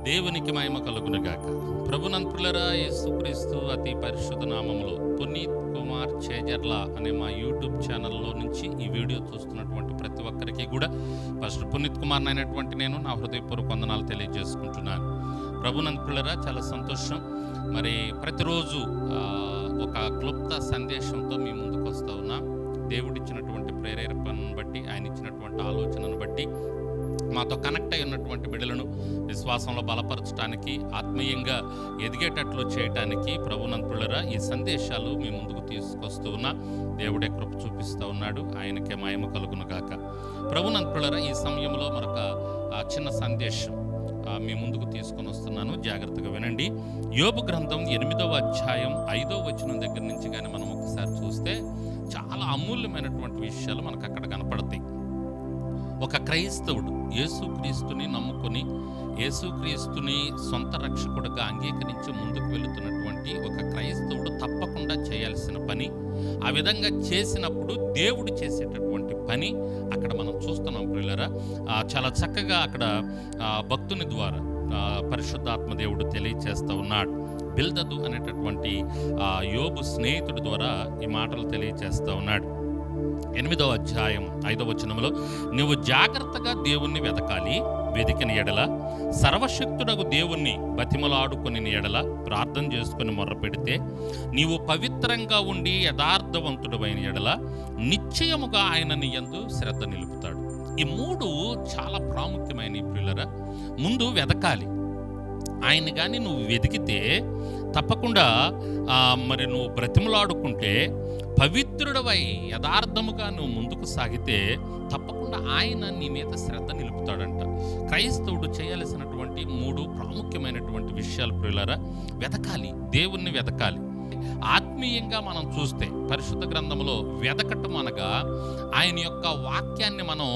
దేవునికి మహిమ కలుగునుగాక. ప్రభునంతులరా, యేసుక్రీస్తు అతి పరిశుద్ధ నామములో పునీత్ కుమార్ చేజర్ల అనే మా యూట్యూబ్ ఛానల్లో నుంచి ఈ వీడియో చూస్తున్నటువంటి ప్రతి ఒక్కరికి కూడా ఫస్ట్ పునీత్ కుమార్ అయినటువంటి నేను నా హృదయపూర్వక వందనాలు తెలియజేసుకుంటున్నాను. ప్రభునంతులరా, చాలా సంతోషం. మరి ప్రతిరోజు ఒక క్లుప్త సందేశంతో మీ ముందుకు వస్తూ ఉన్నా. దేవుడిచ్చినటువంటి ప్రేరేపణను బట్టి, ఆయన ఇచ్చినటువంటి ఆలోచనను బట్టి మాతో కనెక్ట్ అయి ఉన్నటువంటి బిడ్డలను విశ్వాసంలో బలపరచడానికి, ఆత్మీయంగా ఎదిగేటట్లు చేయటానికి ప్రభునంతులరా ఈ సందేశాలు మీ ముందుకు తీసుకొస్తూ ఉన్నా. దేవుడే కృప చూపిస్తూ ఉన్నాడు. ఆయనకే మహిమ కలుగును గాక. ప్రభునంతులరా, ఈ సమయంలో మరొక చిన్న సందేశం మీ ముందుకు తీసుకొని వస్తున్నాను. జాగ్రత్తగా వినండి. యోబు గ్రంథం 8వ అధ్యాయం 5వ వచనం దగ్గర నుంచి కానీ మనం ఒకసారి చూస్తే చాలా అమూల్యమైనటువంటి విషయాలు మనకు అక్కడ కనపడతాయి. ఒక క్రైస్తవుడు యేసుక్రీస్తుని నమ్ముకొని యేసుక్రీస్తుని సొంత రక్షకుడుగా అంగీకరించి ముందుకు వెళుతున్నటువంటి ఒక క్రైస్తవుడు తప్పకుండా చేయాల్సిన పని, ఆ విధంగా చేసినప్పుడు దేవుడు చేసేటటువంటి పని అక్కడ మనం చూస్తున్నాం. ప్రియులారా, చాలా చక్కగా అక్కడ భక్తుని ద్వారా పరిశుద్ధాత్మ దేవుడు తెలియచేస్తూ ఉన్నాడు. బిల్దదు అనేటటువంటి యోబు స్నేహితుడి ద్వారా ఈ మాటలు తెలియచేస్తూ ఉన్నాడు. 8వ అధ్యాయం 5వ వచనంలో, నువ్వు జాగ్రత్తగా దేవుణ్ణి వెతకాలి, వెతికిన ఎడల, సర్వశక్తుడగు దేవుణ్ణి బతిమలాడుకొని ఎడల, ప్రార్థన చేసుకుని మొర్ర పెడితే, నీవు పవిత్రంగా ఉండి యథార్థవంతుడమైన ఎడల నిశ్చయముగా ఆయన నీ యందు శ్రద్ధ నిలుపుతాడు. ఈ మూడు చాలా ప్రాముఖ్యమైన ప్రియులరా. ముందు వెతకాలి. ఆయన కానీ నువ్వు వెతికితే తప్పకుండా మరి నువ్వు బ్రతిమలాడుకుంటే, పవిత్రుడవై యథార్థముగా నువ్వు ముందుకు సాగితే తప్పకుండా ఆయన నీ మీద శ్రద్ధ నిలుపుతాడంట. క్రైస్తవుడు చేయాల్సినటువంటి 3 ప్రాముఖ్యమైనటువంటి విషయాలు ప్రియులారా. వెతకాలి, దేవుణ్ణి వెతకాలి. ఆత్మీయంగా మనం చూస్తే పరిశుద్ధ గ్రంథంలో వెతకటం అనగా ఆయన యొక్క వాక్యాన్ని మనం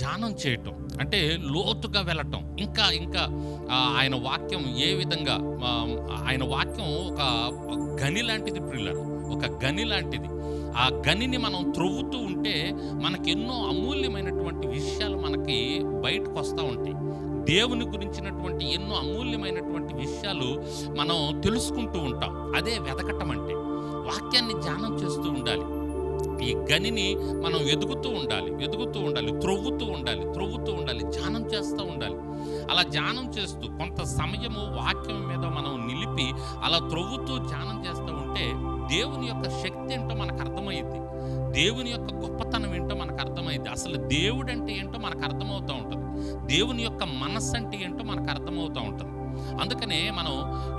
ధ్యానం చేయటం, అంటే లోతుగా వెళ్ళటం. ఇంకా ఆయన వాక్యం ఏ విధంగా, ఆయన వాక్యం ఒక గని లాంటిది ప్రియులారా, ఒక గని లాంటిది. ఆ గనిని మనం త్రవ్వుతూ ఉంటే మనకి ఎన్నో అమూల్యమైనటువంటి విషయాలు మనకి బయటకు వస్తూ ఉంటాయి. దేవుని గురించినటువంటి ఎన్నో అమూల్యమైనటువంటి విషయాలు మనం తెలుసుకుంటూ ఉంటాం. అదే వెతకటం అంటే. వాక్యాన్ని ధ్యానం చేస్తూ ఉండాలి. ఈ గనిని మనం ఎదుగుతూ ఉండాలి, త్రవ్వుతూ ఉండాలి, ధ్యానం చేస్తూ ఉండాలి. అలా ధ్యానం చేస్తూ కొంత సమయము వాక్యం మీద మనం నిలిపి అలా త్రవ్వుతూ ధ్యానం చేస్తూ ఉంటే దేవుని యొక్క శక్తి ఏంటో మనకు అర్థమైంది, దేవుని యొక్క గొప్పతనం ఏంటో మనకు అర్థమైంది, అసలు దేవుడు అంటే ఏంటో మనకు అర్థమవుతూ ఉంటుంది, దేవుని యొక్క మనస్సు అంటే ఏంటో మనకు అర్థమవుతూ ఉంటుంది. అందుకనే మనం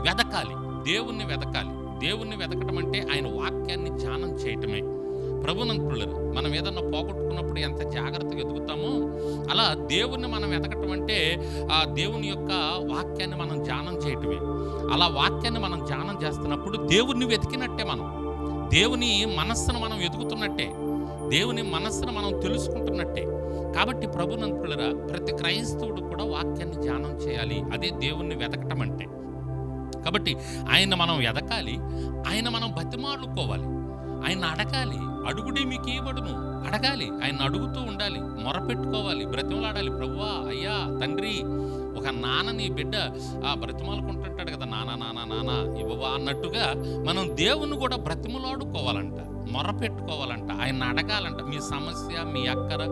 వెతకాలి, దేవుణ్ణి వెతకాలి. దేవుణ్ణి వెతకటం అంటే ఆయన వాక్యాన్ని ధ్యానం చేయటమే. ప్రభునంతులరు, మనం ఏదన్నా పోగొట్టుకున్నప్పుడు ఎంత జాగ్రత్తగా ఎదుగుతామో అలా దేవుణ్ణి మనం వెతకటం అంటే ఆ దేవుని యొక్క వాక్యాన్ని మనం ధ్యానం చేయటమే. అలా వాక్యాన్ని మనం ధ్యానం చేస్తున్నప్పుడు దేవుణ్ణి వెతికినట్టే, మనం దేవుని మనస్సును మనం ఎదుగుతున్నట్టే, దేవుని మనస్సును మనం తెలుసుకుంటున్నట్టే. కాబట్టి ప్రభునంతులరా, ప్రతి క్రైస్తవుడు కూడా వాక్యాన్ని ధ్యానం చేయాలి. అదే దేవుణ్ణి వెతకటం అంటే. కాబట్టి ఆయన మనం వెతకాలి, ఆయన మనం బతిమాలుకోవాలి, ఆయన అడగాలి. అడుగుడి మీకు ఇవ్వబడును, అడగాలి, ఆయన అడుగుతూ ఉండాలి, మొరపెట్టుకోవాలి, బ్రతిమలాడాలి. ప్రభువా, అయ్యా, తండ్రి. ఒక నాన్నని బిడ్డ బ్రతిమాలుకుంటుంటాడు కదా, నానా ఇవ్వవా అన్నట్టుగా మనం దేవుని కూడా బ్రతిమలాడుకోవాలంట, మొరపెట్టుకోవాలంట, ఆయన అడగాలంట. మీ సమస్య, మీ అక్కర,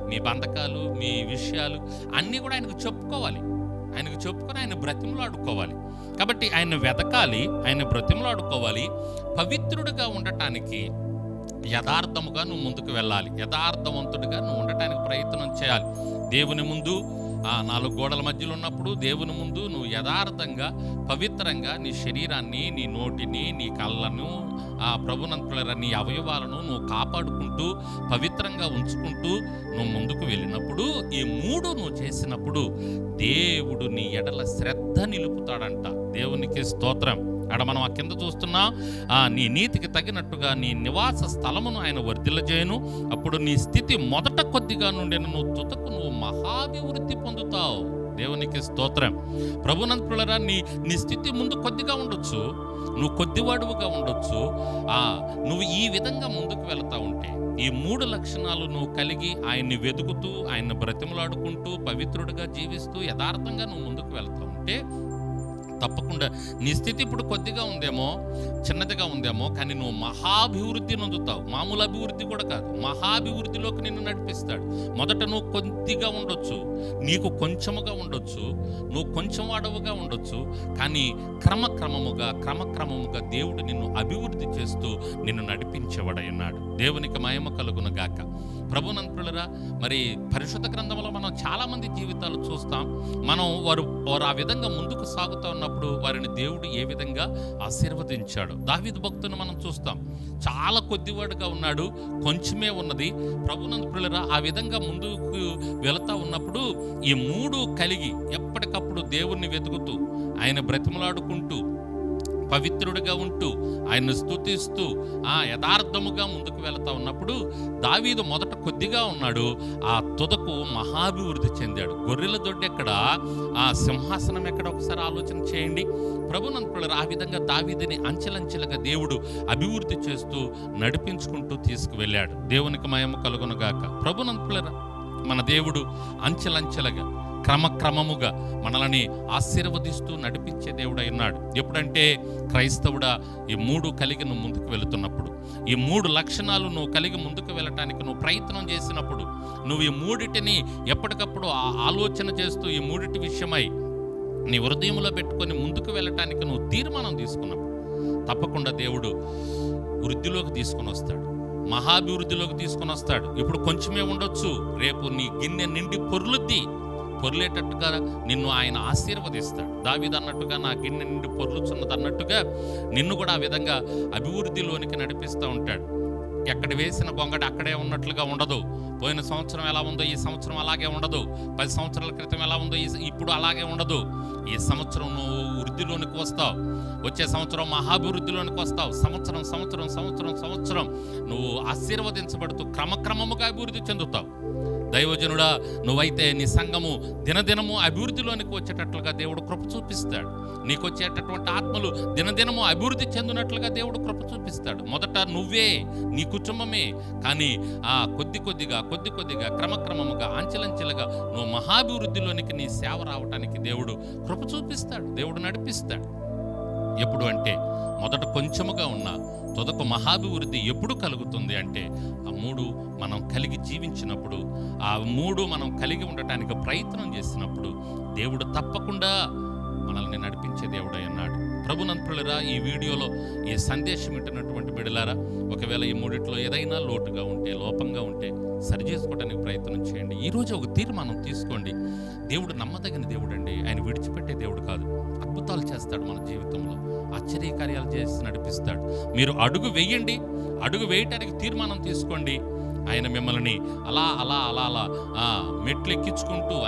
మీ బంధకాలు, మీ విషయాలు అన్నీ కూడా ఆయనకు చెప్పుకోవాలి. ఆయనకు చెప్పుకొని ఆయన బ్రతిమలాడుకోవాలి. కాబట్టి ఆయన వెతకాలి, ఆయన బ్రతిమలాడుకోవాలి. పవిత్రుడిగా ఉండటానికి యథార్థముగా నువ్వు ముందుకు వెళ్ళాలి, యథార్థవంతుడిగా నువ్వు ఉండటానికి ప్రయత్నం చేయాలి. దేవుని ముందు 4 గోడల మధ్యలో ఉన్నప్పుడు దేవుని ముందు నువ్వు యథార్థంగా, పవిత్రంగా నీ శరీరాన్ని, నీ నోటిని, నీ కళ్ళను, ప్రభునంతుల నీ అవయవాలను నువ్వు కాపాడుకుంటూ పవిత్రంగా ఉంచుకుంటూ నువ్వు ముందుకు వెళ్ళినప్పుడు, ఈ 3 నువ్వు చేసినప్పుడు దేవుడు నీ ఎడల శ్రద్ధ నిలుపుతాడంట. దేవునికి స్తోత్రం. అక్కడ మనం కింద చూస్తున్నాం, నీ నీతికి తగినట్టుగా నీ నివాస స్థలమును ఆయన వర్ధిల్లజేయను. అప్పుడు నీ స్థితి మొదట కొద్దిగా నుండి నువ్వు తుదకు నువ్వు మహాభివృద్ధి పొందుతావు. దేవునికి స్తోత్రం. ప్రభునందు ప్రియులారా, నీ స్థితి ముందు కొద్దిగా ఉండొచ్చు, నువ్వు కొద్దివాడువుగా ఉండొచ్చు. నువ్వు ఈ విధంగా ముందుకు వెళతా ఉంటే, ఈ 3 లక్షణాలు నువ్వు కలిగి ఆయన్ని వెతుకుతూ, ఆయన్ని బ్రతిమలాడుకుంటూ, పవిత్రుడిగా జీవిస్తూ యథార్థంగా నువ్వు ముందుకు వెళ్తా ఉంటే తప్పకుండా నీ స్థితి ఇప్పుడు కొద్దిగా ఉందేమో, చిన్నదిగా ఉందేమో, కానీ నువ్వు మహాభివృద్ధి నొందుతావు. మామూలు అభివృద్ధి కూడా కాదు, మహాభివృద్ధిలోకి నిన్ను నడిపిస్తాడు. మొదట నువ్వు కొద్దిగా ఉండొచ్చు, నీకు కొంచెముగా ఉండొచ్చు, నువ్వు కొంచెం వాడవుగా ఉండొచ్చు, కానీ క్రమక్రమముగా దేవుడు నిన్ను అభివృద్ధి చేస్తూ నిన్ను నడిపించేవాడై ఉన్నాడు. దేవునికి మహిమ కలుగును గాక. ప్రభునందు ప్రియులారా, మరి పరిశుద్ధ గ్రంథంలో మనం చాలామంది జీవితాలు చూస్తాం. వారు ఆ విధంగా ముందుకు సాగుతూ ఉన్నప్పుడు వారిని దేవుడు ఏ విధంగా ఆశీర్వదించాడు. దావీదు భక్తుని మనం చూస్తాం, చాలా కొద్దివాడుగా ఉన్నాడు, కొంచెమే ఉన్నది. ప్రభునందు ప్రియులారా, ఆ విధంగా ముందుకు వెళుతూ ఉన్నప్పుడు ఈ 3 కలిగి ఎప్పటికప్పుడు దేవుణ్ణి వెతుకుతూ, ఆయన బ్రతిమలాడుకుంటూ, పవిత్రుడిగా ఉంటూ, ఆయన్ను స్తుతిస్తూ యథార్థముగా ముందుకు వెళతా ఉన్నప్పుడు దావీదు మొదట కొద్దిగా ఉన్నాడు, ఆ తుదకు మహాభివృద్ధి చెందాడు. గొర్రెల దొడ్డి ఎక్కడ, ఆ సింహాసనం ఎక్కడ, ఒకసారి ఆలోచన చేయండి. ప్రభునందు ప్రియులారా, ఆ విధంగా దావీదుని అంచెలంచెలుగా దేవుడు అభివృద్ధి చేస్తూ నడిపించుకుంటూ తీసుకువెళ్ళాడు. దేవునికి మహిమ కలుగును గాక. ప్రభునందు ప్రియులారా, మన దేవుడు అంచెలంచెలుగా క్రమముగా మనల్ని ఆశీర్వదిస్తూ నడిపించే దేవుడై ఉన్నాడు. ఎప్పుడంటే క్రైస్తవుడా, ఈ 3 కలిగి నువ్వు ముందుకు వెళుతున్నప్పుడు, ఈ 3 లక్షణాలు నువ్వు కలిగి ముందుకు వెళ్ళటానికి నువ్వు ప్రయత్నం చేసినప్పుడు, నువ్వు ఈ 3టిని ఎప్పటికప్పుడు ఆలోచన చేస్తూ ఈ 3టి విషయమై నీ హృదయంలో పెట్టుకొని ముందుకు వెళ్ళటానికి నువ్వు తీర్మానం తీసుకున్నప్పుడు తప్పకుండా దేవుడు వృద్ధిలోకి తీసుకొని వస్తాడు, మహాభివృద్ధిలోకి తీసుకొని వస్తాడు. ఇప్పుడు కొంచెమే ఉండొచ్చు, రేపు నీ గిన్నె నిండి పొర్లేటట్టుగా నిన్ను ఆయన ఆశీర్వదిస్తాడు. దావీదు అన్నట్టుగా నా గిన్నె నిండి పొర్లుచున్నది అన్నట్టుగా నిన్ను కూడా ఆ విధంగా అభివృద్ధిలోనికి నడిపిస్తూ ఉంటాడు. ఎక్కడ వేసిన గొంగడి అక్కడే ఉన్నట్లుగా ఉండదు. పోయిన సంవత్సరం ఎలా ఉందో ఈ సంవత్సరం అలాగే ఉండదు. 10 సంవత్సరాల క్రితం ఎలా ఉందో ఇప్పుడు అలాగే ఉండదు. ఈ సంవత్సరం నువ్వు వృద్ధిలోనికి వస్తావు, వచ్చే సంవత్సరం మహాభివృద్ధిలోనికి వస్తావు. సంవత్సరం నువ్వు ఆశీర్వదించబడుతూ క్రమముగా అభివృద్ధి చెందుతావు. దైవజనుడా, నువ్వైతే నీ సంఘము దినదినము అభివృద్ధిలోనికి వచ్చేటట్లుగా దేవుడు కృప చూపిస్తాడు. నీకు వచ్చేటటువంటి ఆత్మలు దినదినము అభివృద్ధి చెందినట్లుగా దేవుడు కృప చూపిస్తాడు. మొదట నువ్వే, నీ కుటుంబమే, కానీ కొద్దిగా క్రమముగా అంచెలంచెలుగా నువ్వు మహాభివృద్ధిలోనికి నీ సేవ రావటానికి దేవుడు కృప చూపిస్తాడు, దేవుడు నడిపిస్తాడు. ఎప్పుడు అంటే మొదట కొంచెముగా ఉన్న తుదకు మహాభివృద్ధి ఎప్పుడు కలుగుతుంది అంటే ఆ 3 మనం కలిగి జీవించినప్పుడు, ఆ 3 మనం కలిగి ఉండటానికి ప్రయత్నం చేసినప్పుడు దేవుడు తప్పకుండా మనల్ని నడిపించే దేవుడై ఉన్నాడు. ప్రభునందు ప్రియులారా, ఈ వీడియోలో ఈ సందేశం వింటున్నటువంటి బిడ్డలారా, ఒకవేళ ఈ 3టిలో ఏదైనా లోటుగా ఉంటే, లోపంగా ఉంటే సరిచేసుకోవడానికి ప్రయత్నం చేయండి. ఈరోజు ఒక తీర్మానం తీసుకోండి. దేవుడు నమ్మదగిన దేవుడు అండి, ఆయన విడిచిపెట్టే దేవుడు కాదు. అద్భుతాలు చేస్తాడు, మన జీవితంలో ఆశ్చర్యకార్యాలు చేసి నడిపిస్తాడు. మీరు అడుగు వేయండి, అడుగు వేయటానికి తీర్మానం తీసుకోండి. ఆయన మిమ్మల్ని అలా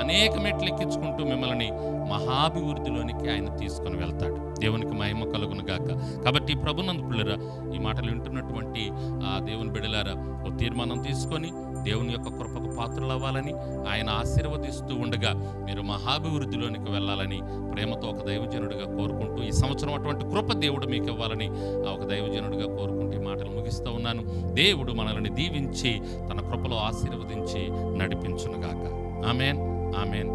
అనేక మెట్లు ఎక్కించుకుంటూ మిమ్మల్ని మహాభివృద్ధిలోనికి ఆయన తీసుకొని వెళ్తాడు. దేవునికి మహిమ కలుగును గాక. కాబట్టి ప్రభునందు ప్రియులారా, ఈ మాటలు వింటున్నటువంటి దేవుని బిడ్డలారా, ఓ తీర్మానం తీసుకొని దేవుని యొక్క కృపకు పాత్రలు అవ్వాలని, ఆయన ఆశీర్వదిస్తూ ఉండగా మీరు మహాభివృద్ధిలోనికి వెళ్ళాలని ప్రేమతో ఒక దైవజనుడిగా కోరుకుంటూ, ఈ సంవత్సరం అటువంటి కృప దేవుడు మీకు ఇవ్వాలని ఒక దైవజనుడిగా కోరుకుంటూ ఈ మాటలు ముగిస్తూ ఉన్నాను. దేవుడు మనల్ని దీవించి తన కృపలో ఆశీర్వదించి నడిపించునుగాక. ఆమేన్.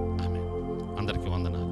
అందరికీ వందనాలు.